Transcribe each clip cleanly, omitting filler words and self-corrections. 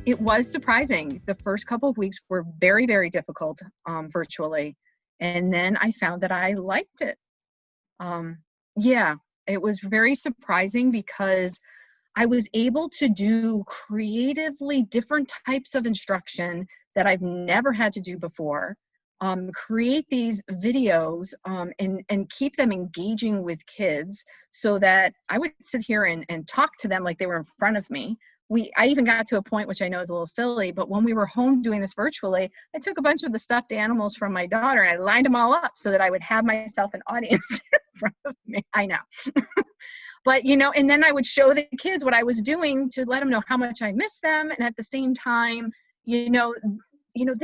It was surprising. The first couple of weeks were very, very difficult virtually. And then I found that I liked it. Yeah, it was very surprising because I was able to do creatively different types of instruction that I've never had to do before. Create these videos and keep them engaging with kids so that I would sit here and talk to them like they were in front of me. I even got to a point, which I know is a little silly, but when we were home doing this virtually, I took a bunch of the stuffed animals from my daughter and I lined them all up so that I would have myself an audience in front of me. I know. But, and then I would show the kids what I was doing to let them know how much I miss them. And at the same time, they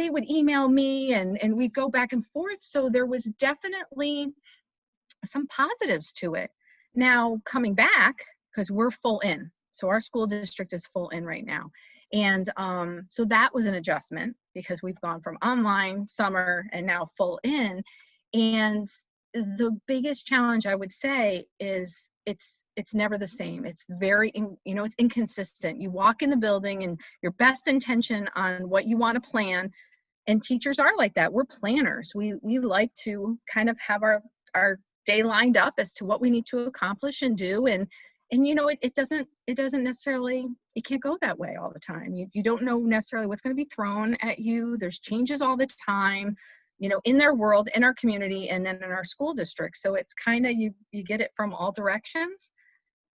would email me and we'd go back and forth. So there was definitely some positives to it. Now coming back, because we're full in. So our school district is full in right now. And so that was an adjustment because we've gone from online, summer, and now full in. And the biggest challenge I would say is it's never the same. It's very, it's inconsistent. You walk in the building and your best intention on what you want to plan, and teachers are like that. We're planners. We like to kind of have our day lined up as to what we need to accomplish and do. And it doesn't necessarily, it can't go that way all the time. You don't know necessarily what's going to be thrown at you. There's changes all the time, in their world, in our community, and then in our school district. So it's kind of, you get it from all directions.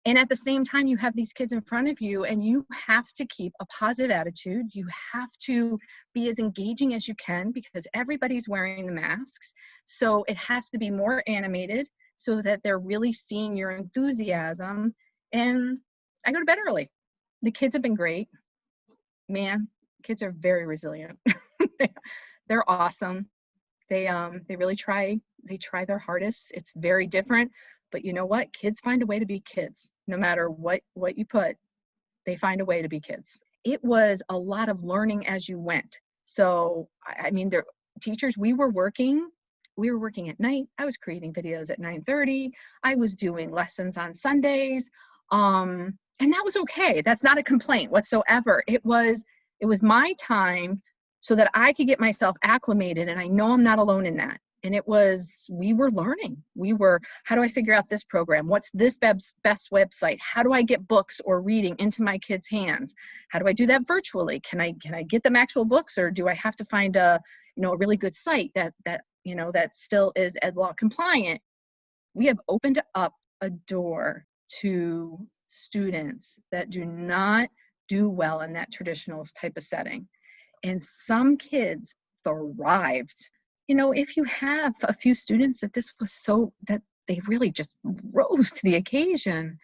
And at the same time, you have these kids in front of you and you have to keep a positive attitude. You have to be as engaging as you can because everybody's wearing the masks. So it has to be more animated so that they're really seeing your enthusiasm. And I go to bed early. The kids have been great. Man, kids are very resilient. They're awesome. They really try. They try their hardest. It's very different, but you know what? Kids find a way to be kids. No matter what you put, they find a way to be kids. It was a lot of learning as you went. So, I mean, teachers, we were working at night. I was creating videos at 9:30. I was doing lessons on Sundays. And that was okay. That's not a complaint whatsoever. It was my time so that I could get myself acclimated. And I know I'm not alone in that. And we were learning. How do I figure out this program? What's this best website? How do I get books or reading into my kids' hands? How do I do that virtually? Can I get them actual books, or do I have to find a really good site that still is ed law compliant? We have opened up a door to students that do not do well in that traditional type of setting. And some kids thrived. If you have a few students that that they really just rose to the occasion,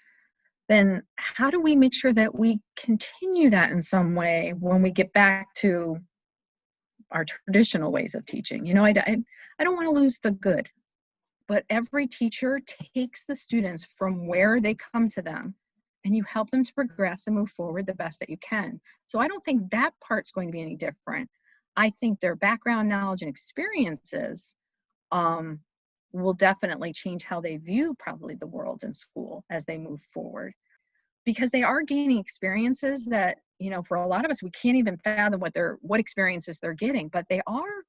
then how do we make sure that we continue that in some way when we get back to our traditional ways of teaching? I don't want to lose the good, but every teacher takes the students from where they come to them and you help them to progress and move forward the best that you can. So I don't think that part's going to be any different. I think their background knowledge and experiences will definitely change how they view probably the world in school as they move forward, because they are gaining experiences that, for a lot of us, we can't even fathom what experiences they're getting, but they are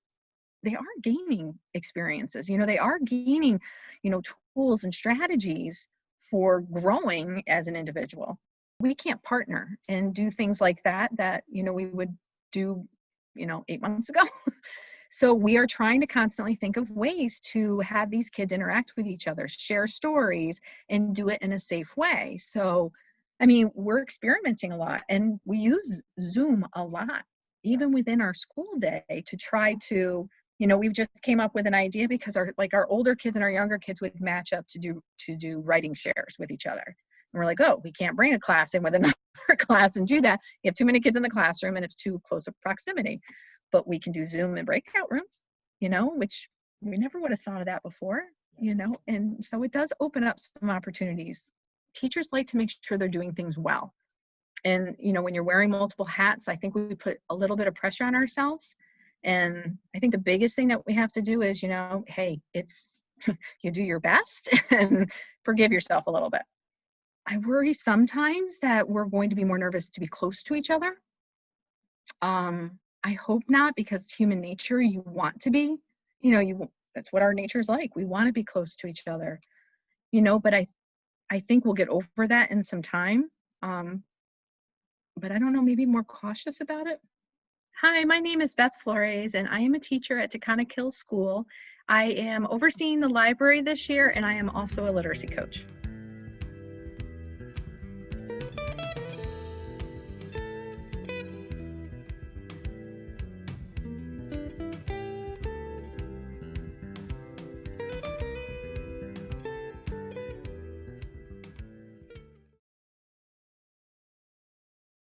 gaining experiences. They are gaining, tools and strategies for growing as an individual. We can't partner and do things like that we would do 8 months ago. So we are trying to constantly think of ways to have these kids interact with each other, share stories, and do it in a safe way. So, I mean, we're experimenting a lot, and we use Zoom a lot, even within our school day, to try to, we've just came up with an idea because our older kids and our younger kids would match up to do writing shares with each other. And we're like, oh, we can't bring a class in with another class and do that. You have too many kids in the classroom and it's too close of proximity. But we can do Zoom and breakout rooms, which we never would have thought of that before, and so it does open up some opportunities. Teachers like to make sure they're doing things well. And, when you're wearing multiple hats, I think we put a little bit of pressure on ourselves. And I think the biggest thing that we have to do is, hey, it's, you do your best and forgive yourself a little bit. I worry sometimes that we're going to be more nervous to be close to each other. I hope not, because it's human nature. You want to be, that's what our nature is like. We want to be close to each other, but I think we'll get over that in some time. But I don't know, maybe more cautious about it. Hi, my name is Beth Flores, and I am a teacher at Taconic School. I am overseeing the library this year, and I am also a literacy coach.